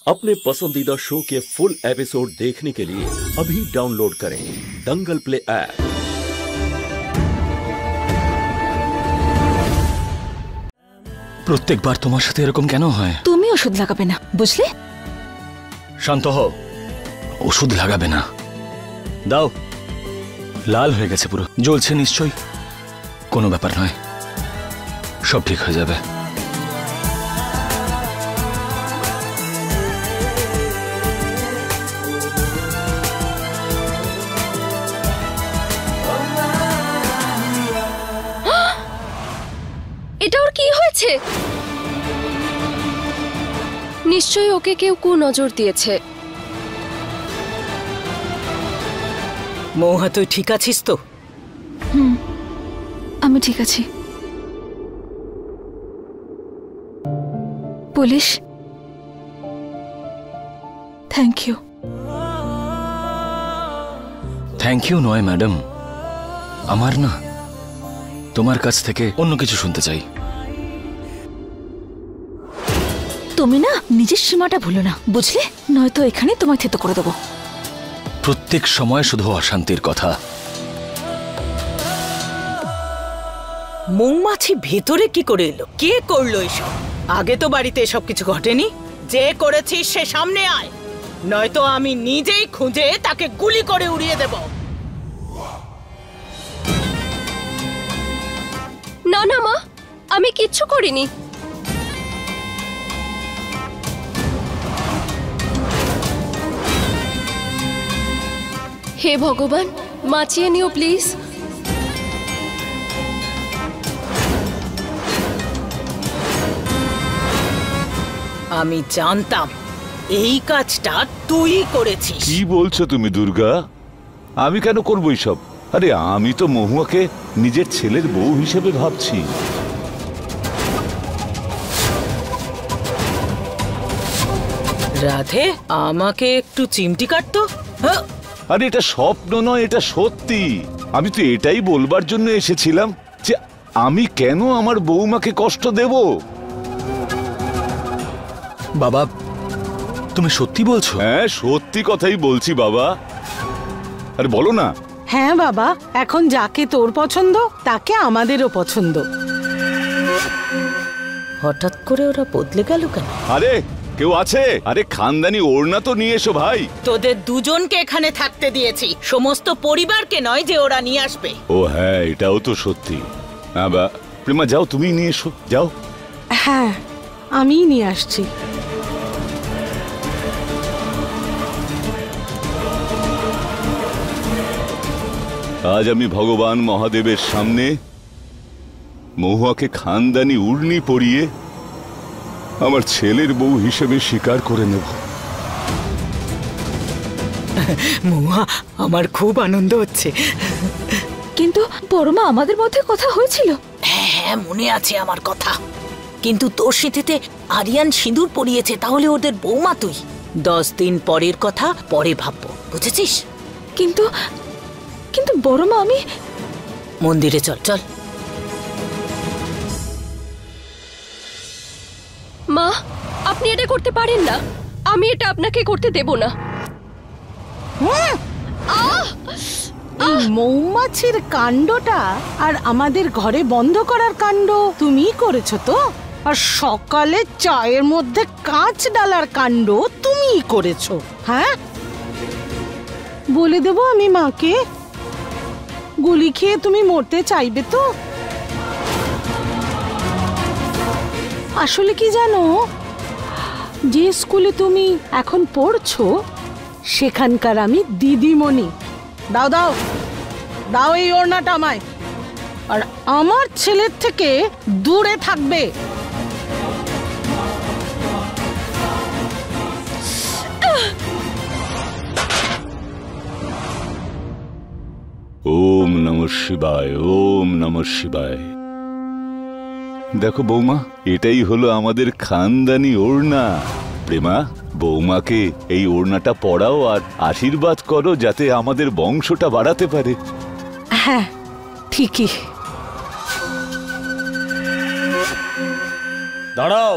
अपने पसंदीदा शो के फुल एपिसोड देखने के लिए अभी डाउनलोड करें दंगल प्ले ऐप। প্রত্যেকবার তোমার সাথে এরকম কেন হয়? তুমি ওষুধ লাগাবে না, বুঝলে? শান্ত হও, ওষুধ লাগাবে না। দাও, লাল হয়ে গেছে, পুরো জ্বলছে নিশ্চয়ই। কোনো ব্যাপার নয়, সব ঠিক হয়ে যাবে। এটা ওর কি হয়েছে? নিশ্চয়ই ওকে কেউ কুনজর দিয়েছে। মৌহা, তুই ঠিক আছিস তো? আমি ঠিক আছি। Police, thank you. Thank you নয় ম্যাডাম, আমার না তোমার কাছ থেকে অন্য কিছু শুনতে চাই। তুমি না নিজের সীমাটা ভুলো না, বুঝলে? নয়তো এখানে তোমায় থেতো করে দেবো। প্রত্যেক সময় শুধু অশান্তির কথা। মৌমাছি ভেতরে কি করে এলো? কে করলো এসব? আগে তো বাড়িতে এসব কিছু ঘটেনি। যে করেছিস সে সামনে আয়, নয়তো আমি নিজেই খুঁজে তাকে গুলি করে উড়িয়ে দেব। না না মা, আমি কিচ্ছু করিনি। হে ভগবান, বাঁচিয়ে নিও প্লিজ। আমি জানতাম এই কাজটা তুই করেছিস। কি বলছো তুমি দুর্গা? আমি কেন করবো এইসব? আরে আমি তো মহুয়াকে নিজের ছেলের বউ হিসেবে ভাবছি। রাধে, আমাকে একটু চিমটি কাটতো। আরে এটা স্বপ্ন নয়, এটা সত্যি। আমি তো এটাই বলবার জন্য এসেছিলাম যে আমি কেন আমার বৌমাকে কষ্ট দেব। বাবা, তুমি সত্যি বলছো? হ্যাঁ, সত্যি কথাই বলছি বাবা। আরে বলো না। হ্যাঁ বাবা, এখন যাকে তোর পছন্দ তাকে আমাদেরও পছন্দ। হঠাৎ করে ওরা বদলে গেল কেন? আরে কেউ আছে? আরে খানদানি ওড়না তো নিয়ে এসো ভাই। তোদের দুজনকে এখানে থাকতে দিয়েছি, সমস্ত পরিবারকে নয় যে ওরা নিয়ে আসবে। ও হ্যাঁ, এটাও তো সত্যি। প্রেমা যাও, তুমি নিয়ে এসো, যাও। হ্যাঁ, আমিই নিয়ে আসছি। আজ আমি ভগবান মহাদেবের সামনে মহুয়াকে খানদানি উড়নি পরিয়ে আমার ছেলের বউ হিসেবে স্বীকার করে নেব। মহুয়া, আমার খুব আনন্দ হচ্ছে। কিন্তু বড়মা, আমাদের মধ্যে কথা হয়েছিল। হ্যাঁ, মনে আছে আমার কথা। কিন্তু তোর স্মৃতিতে আরিয়ান সিঁদুর পরিয়েছে, তাহলে ওদের বৌমা তুই। 10 দিন পরের কথা পরে ভাববো, বুঝেছিস? কিন্তু কিন্তু বড়মা, আমি মন্দিরে চল চল। মা, আপনি এটা করতে পারেন না। আমি এটা আপনাকে করতে দেব না। এই মৌমাছির কাণ্ডটা আর আমাদের ঘরে বন্ধ করার কাণ্ড তুমিই করেছো তো? আর সকালে চায়ের মধ্যে কাঁচ ডালার কাণ্ড তুমিই করেছো। হ্যাঁ, বলে দেবো আমি মাকে? গুলি খেয়ে তুমি মরতে চাইবে তো? আসলে কি জানো, যে স্কুলে তুমি এখন পড়ছো সেখানকার আমি দিদিমণি। দাও দাও দাও এই ওড়নাটা আমায়। আর আমার ছেলের থেকে দূরে থাকবে। ওম নমঃ শিবায়, ওম নমঃ শিবায়। দেখো বৌমা, এটাই হলো আমাদের খানদানি ওড়না। প্রেমা, বৌমাকে এই ওড়নাটা পরাও আর আশীর্বাদ করো যাতে আমাদের বংশটা বাড়াতে পারে। হ্যাঁ, ঠিকই। দাঁড়াও।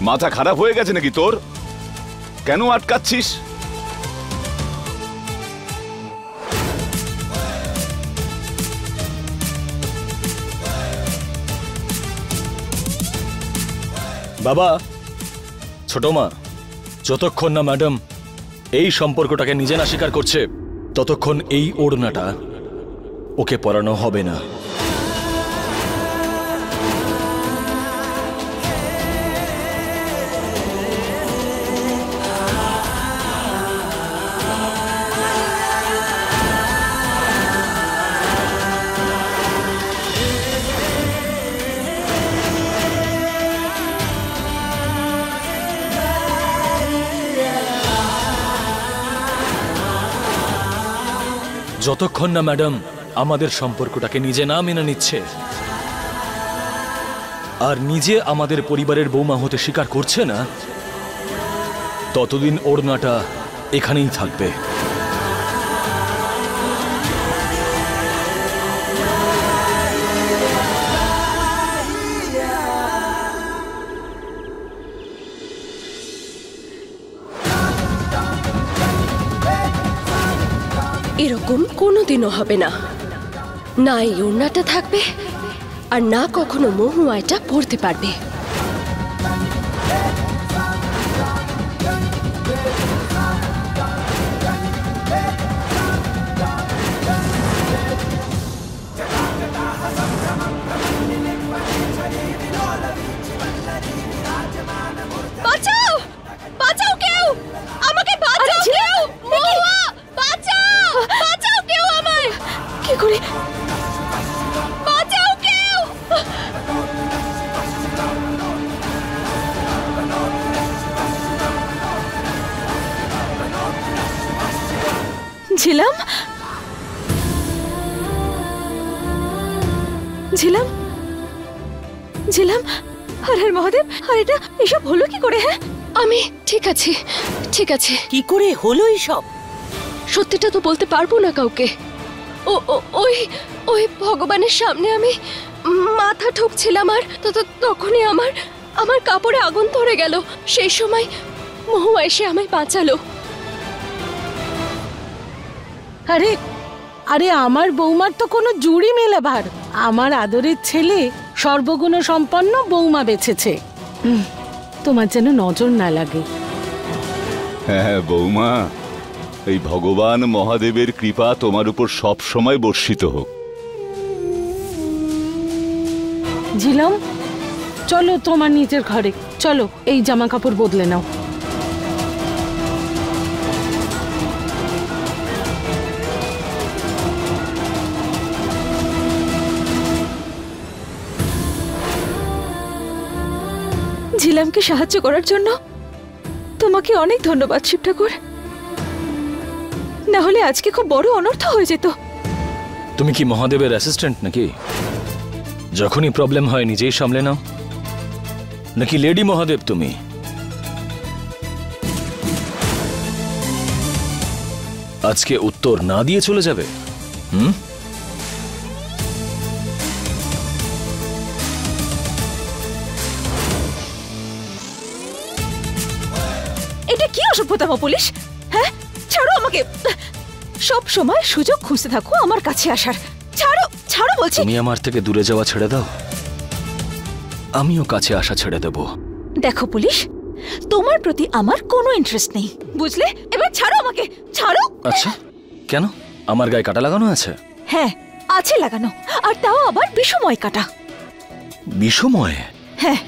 মাথা খারাপ হয়ে গেছে নাকি তোর? কেন আটকাচ্ছিস? বাবা, ছোট মা, যতক্ষণ না ম্যাডাম এই সম্পর্কটাকে নিজে না স্বীকার করছে ততক্ষণ এই ওড়নাটা ওকে পরানো হবে না। যতক্ষণ না ম্যাডাম আমাদের সম্পর্কটাকে নিজে না মেনে নিচ্ছে আর নিজে আমাদের পরিবারের বৌমা হতে স্বীকার করছে না, ততদিন ওড়নাটা এখানেই থাকবে। এরকম কোনোদিনও হবে না। না এই ওড়নাটা থাকবে আর না কখনো মহুয়া এটা পরতে পারবে। বাঁচাও, বাঁচাও কেউ, আমাকে বাঁচাও কেউ, মহুয়া বাঁচাও, বাঁচাও কেউ আমায়। কি করে? বাঁচাও কেউ। ঝিলাম, ঝিলাম, ঝিলাম, হর হর মহাদেব। আর এটা এসব হলো কি করে? হ্যাঁ, আমি ঠিক আছি, ঠিক আছে। কি করে হলো এইসব? সত্যিটা তো বলতে পারবো না কাউকে। ওই ওই ভগবানের সামনে আমি মাথা ঠুকছিলাম আর তখনই আমার কাপড়ে আগুন ধরে গেল। সেই সময় মহুয়া এসে আমায় বাঁচালো। আরে আরে আমার বৌমার তো কোনো জুড়ি মেলে ভার। আমার আদরের ছেলে সর্বগুণ সম্পন্ন বৌমা বেছেছে। তোমার যেন নজর না লাগে। হ্যাঁ বৌমা, এই ভগবান মহাদেবের কৃপা তোমার উপর সব সময় বর্ষিত হোক। ঝিলাম, চলো তোমার নিজের ঘরে চলো, এই জামা কাপড় বদলে নাও। ঝিলামকে সাহায্য করার জন্য তোমাকে অনেক ধন্যবাদ শিব ঠাকুর। না হলে আজকে খুব বড় অনর্থ হয়ে যেত। তুমি কি মহাদেবের অ্যাসিস্ট্যান্ট নাকি? যখনই প্রবলেম হয় নিজেই সামলে নাও নাকি লেডি মহাদেব তুমি? আজকে উত্তর না দিয়ে চলে যাবে? এটা কি অসভ্যতম পুলিশ? হ্যাঁ, ছাড়ো আমাকে। সব সময় সুযোগ খুঁজতে থাকো আমার কাছে আসার। ছাড়ো, ছাড়ো বলছি। তুমি আমার থেকে দূরে যাওয়া ছেড়ে দাও, আমিও কাছে আসা ছেড়ে দেব। দেখো পুলিশ, তোমার প্রতি আমার কোনো ইন্টারেস্ট নেই, বুঝলে? এবার ছাড়ো আমাকে, ছাড়ো। আচ্ছা, কেন? আমার গায়ে কাটা লাগানো আছে? হ্যাঁ, আছে লাগানো, আর তাও আবার বিষময় কাটা। বিষময়? হ্যাঁ।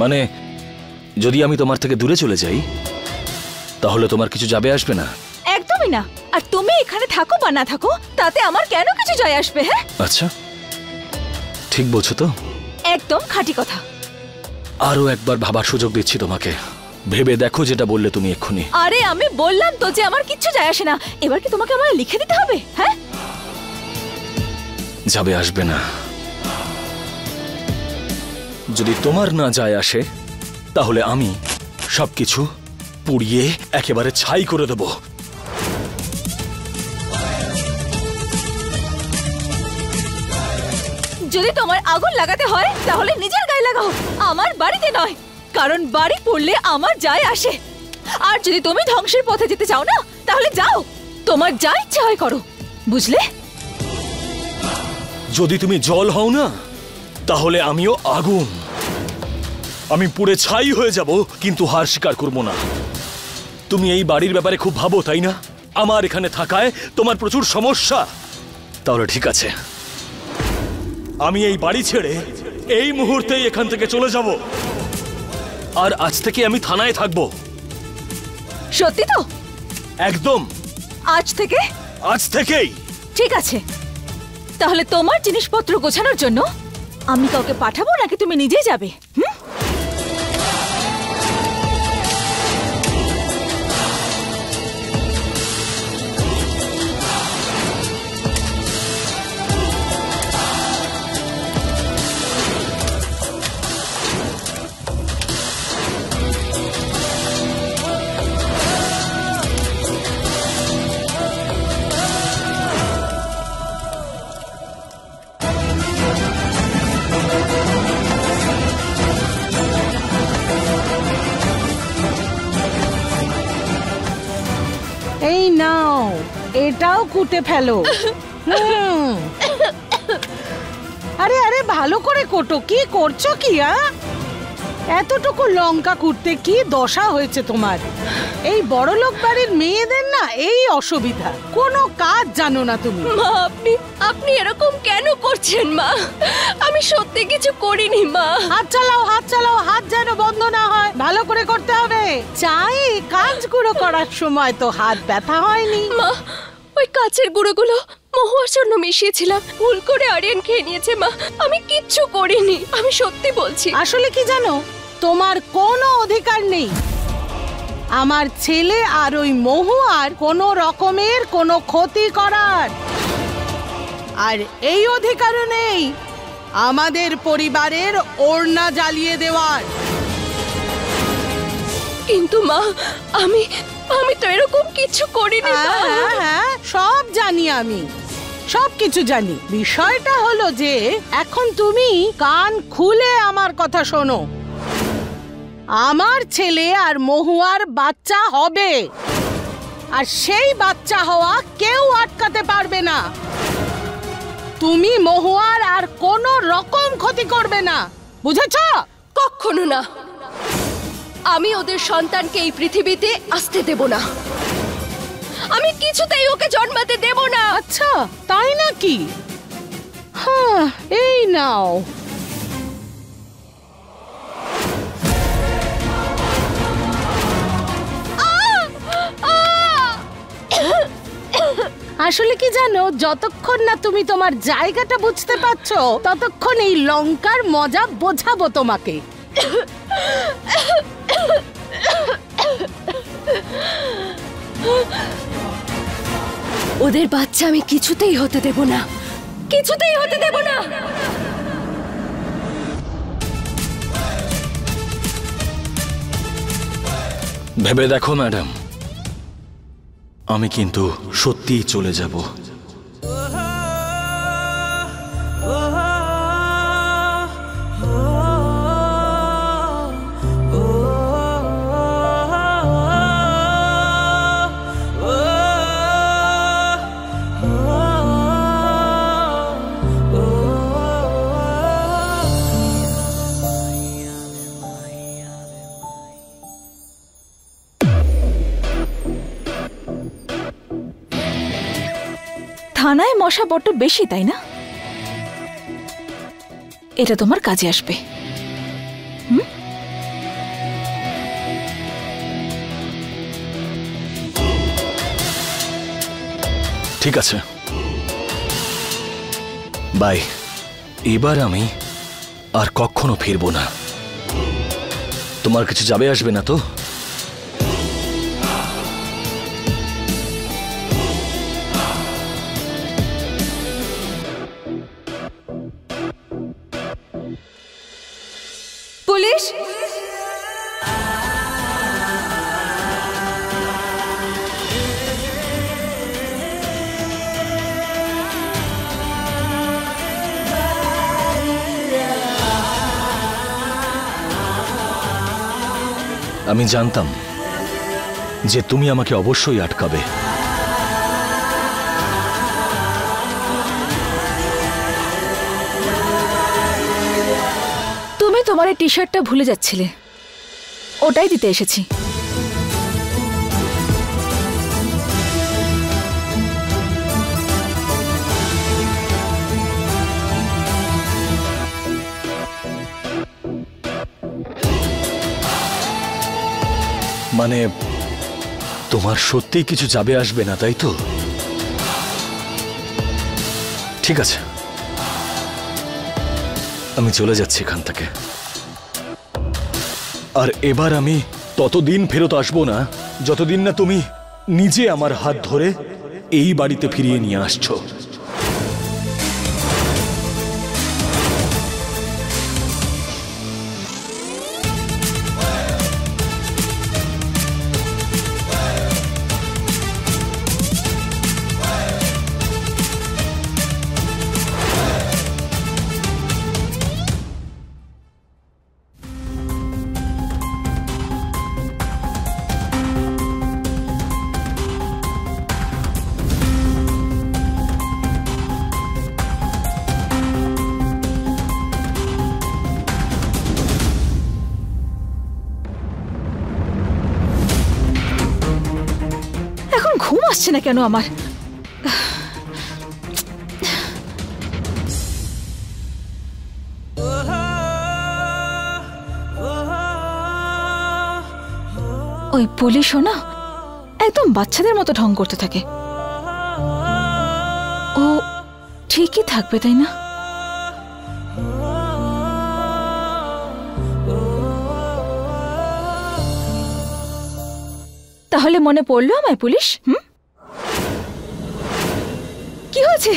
মানে যদি আমি তোমার থেকে দূরে চলে যাই তাহলে তোমার কিছু যাবে আসবে না? একদমই না। আর তুমি এখানে থাকো বা না থাকো তাতে আমার কেন কিছু যায় আসবে? হ্যাঁ, আচ্ছা, ঠিক বলছো তো? একদম খাঁটি কথা। আরো একবার ভাবার সুযোগ দিচ্ছি তোমাকে, ভেবে দেখো যেটা বললে তুমি এক্ষুনি। আরে আমি বললাম তো যে আমার কিচ্ছু যায় আসে না। এবার কি তোমাকে আমায় লিখে দিতে হবে? হ্যাঁ, যাবে আসবে না। যদি তোমার না যায় আসে তাহলে আমি সবকিছু পুড়িয়ে একেবারে ছাই করে দেব। যদি তোমার আগুন লাগাতে হয় তাহলে নিজের গায়ে লাগাও, আমার বাড়িতে নয়, কারণ বাড়ি পড়লে আমার যায় আসে। আর যদি তুমি ধ্বংসের পথে যেতে চাও না তাহলে যাও, তোমার যা ইচ্ছা হয় করো, বুঝলে? যদি তুমি জল হও না তাহলে আমিও আগুন। আমি পুড়ে ছাই হয়ে যাব, কিন্তু হার স্বীকার করব না। তুমি এই বাড়ির ব্যাপারে খুব ভাবো, তাই না? আমার এখানে থাকায় তোমার প্রচুর সমস্যা। তাহলে ঠিক আছে, আমি এই বাড়ি ছেড়ে এই মুহূর্তেই এখান থেকে চলে যাব। আর আজ থেকে আমি থানায় থাকবো। সত্যি তো? একদম, আজ থেকে? আজ থেকেই। ঠিক আছে, তাহলে তোমার জিনিসপত্র গোছানোর জন্য আমি কাউকে পাঠাবো নাকি তুমি নিজেই যাবে? এই নাও, এটাও কুটে ফেলো। আরে আরে ভালো করে কোটো। কি করছো কি? এতটুকু লঙ্কা কুটতে কি দশা হয়েছে তোমার? এই বড়লোক বাড়ির মেয়েদের না এই অসুবিধা, কোনো কাজ জানো না তুমি। মা, আপনি এরকম কেন করছেন মা? আমি সত্যি কিছু করিনি মা। হাত চালাও, হাত চালাও, হাত যেন বন্ধ না হয়। ভালো করে করতে হবে। চাই কাজগুলো করার সময় তো হাত ব্যথা হয়নি। মা, ওই কাচের গুঁড়োগুলো মহুয়ার জন্য মিশিয়েছিলাম, ভুল করে আরিয়ান খেয়ে নিয়েছে মা। আমি কিচ্ছু করিনি, আমি সত্যি বলছি। আসলে কি জানো, তোমার কোনো অধিকার নেই আমার ছেলে আর ওই মহুয়ার কোনো রকমের কোনো ক্ষতি করার। আর এই অধিকারও নেই আমাদের পরিবারের ওড়না জ্বালিয়ে দেওয়ার। কিন্তু মা, আমি তো এরকম কিছু করিনি। হ্যাঁ, সব জানি, আমি সব কিছু জানি। বিষয়টা হলো যে এখন তুমি কান খুলে আমার কথা শোনো। আমার ছেলে আর মহুয়ার বাচ্চা হবে, আর সেই বাচ্চা হওয়া কেউ আটকাতে পারবে না। তুমি মহুয়ার আর কোনো রকম ক্ষতি করবে না, বুঝেছ? কখনো না। আমি ওদের সন্তানকে এই পৃথিবীতে আসতে দেব না। আমি কিছুতেই ওকে জন্মাতে দেব না। আচ্ছা, তাই নাকি? হ্যাঁ, এই নাও। আসলে কি জানো, যতক্ষণ না তুমি তোমার জায়গাটা বুঝতে পারছো ততক্ষণ এই লঙ্কার মজা বোঝাবো তোমাকে। ওদের বাচ্চা আমি কিছুতেই হতে দেব না, কিছুতেই হতে দেব না। ভেবে দেখো ম্যাডাম, আমি কিন্তু সত্যিই চলে যাব। থানায় মশা বড্ড বেশি, তাই না? এটা তোমার কাজে আসবে। ঠিক আছে, বাই। এবার আমি আর কখনো ফিরবো না। তোমার কিছু যাবে আসবে না তো? পুলিশ! আমি জানতাম যে তুমি আমাকে অবশ্যই আটকাবে। তুমি তোমার এই টি শার্টটা ভুলে যাচ্ছিলে, ওটাই দিতে এসেছি। মানে তোমার সত্যিই কিছু যাবে আসবে না, তাই তো? ঠিক আছে, আমি চলে যাচ্ছি এখান থেকে। আর এবার আমি ততদিন ফেরত আসবো না যতদিন না তুমি নিজে আমার হাত ধরে এই বাড়িতে ফিরিয়ে নিয়ে আসছো। ঘুম আসছে না কেন আমার? ওই পুলিশও না একদম বাচ্চাদের মতো ঢং করতে থাকে। ও ঠিকই থাকবে, তাই না? তাহলে মনে পড়লো আমায় পুলিশ? কি হয়েছে?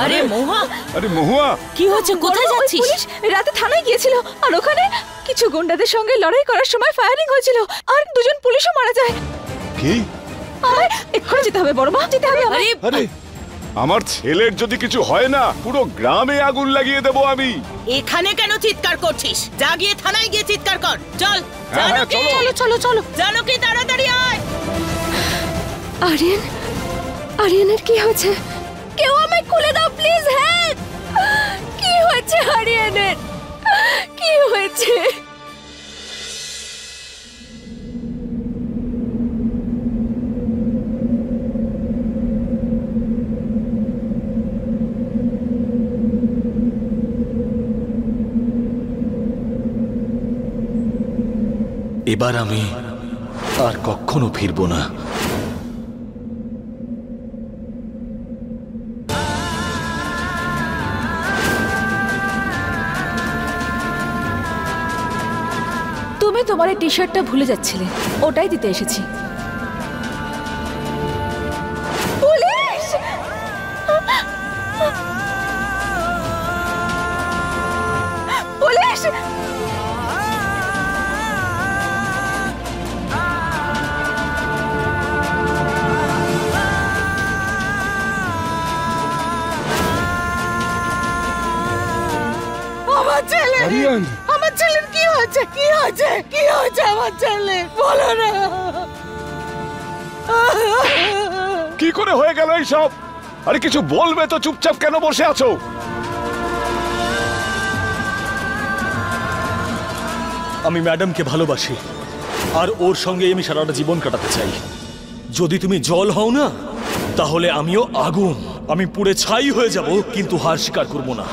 আরে মহুয়া, আরে মহুয়া, কি হচ্ছে? কোথায় যাচ্ছিস? পুলিশ রাতে থানায় গিয়েছিল আর ওখানে কিছু গুন্ডাদের সঙ্গে লড়াই করার সময় ফায়ারিং হয়েছিল আর দুজন পুলিশও মারা যায়। কি? আমায় এক্ষুনি যেতে হবে, বড় মা, যেতে হবে। আরে আমার ছেলের যদি কিছু হয় না, পুরো গ্রামে আগুন লাগিয়ে দেবো আমি। এখানে কেন চিৎকার করছিস? যা গিয়ে থানায় গিয়ে চিৎকার কর। চল জানকী, চলো চলো চলো। জানকী তাড়াতাড়ি আয়। আরিয়ান, আরিয়ানের কি হয়েছে? কেউ আমায় খুলে দাও প্লিজ। হেল্প! কি হয়েছে আরিয়ানের? কি হয়েছে? এবার আমি আর কখনো ফিরবো না। তুমি তোমার এই টি শার্টটা ভুলে যাচ্ছিলে, ওটাই দিতে এসেছি। পুলিশ! পুলিশ! আমার ছেলে, আরিয়ান, আমার ছেলের কি হয়েছে? কি হয়েছে? কি হয়েছে আমার ছেলে? বলো না। কি করে হয়ে গেল এইসব? আরে কিছু বলবে তো, চুপচাপ কেন বসে আছো? আমি ম্যাডামকে ভালোবাসি আর ওর সঙ্গে আমি সারাটা জীবন কাটাতে চাই। যদি তুমি জল হও না, তাহলে আমিও আগুন। আমি পুড়ে ছাই হয়ে যাব, কিন্তু হার স্বীকার করবো না।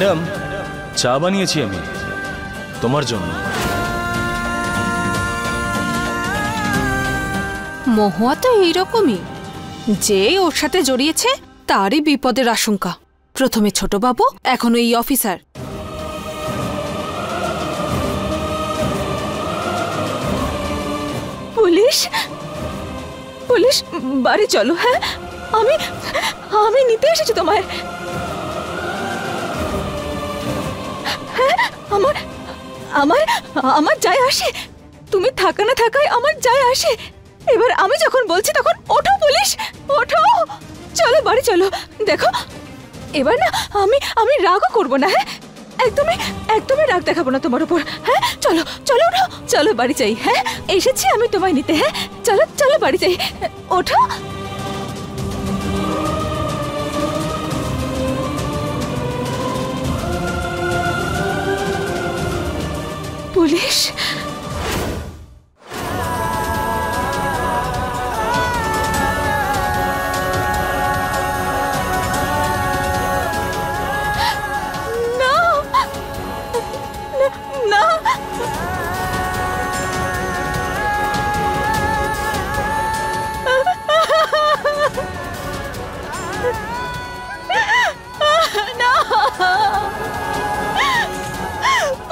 ম্যাডাম, চা বানিয়েছি আমি তোমার জন্য। মহুয়া তো এইরকমই, যে ওর সাথে জড়িয়েছে তারই বিপদের আশঙ্কা। প্রথমে ছোট বাবু, এখন এই অফিসার। পুলিশ পুলিশ, বাড়ি চলো। হ্যাঁ, আমি আমি নিতে এসেছি তোমায়। হ্যাঁ, আমার আমার আমার যায় আসে, তুমি থাকা না থাকায় আমার যায় আসে। এবার আমি যখন বলছি তখন ওঠো পুলিশ, ওঠো, চলো বাড়ি চলো। দেখো এবার না আমি রাগও করবো না। হ্যাঁ, একদমই রাগ দেখাবো না তোমার উপর। হ্যাঁ, চলো চলো, ওঠো, চলো বাড়ি যাই। হ্যাঁ, এসেছি আমি তোমায় নিতে। হ্যাঁ, চলো চলো বাড়ি যাই, ওঠো। Police,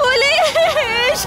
police,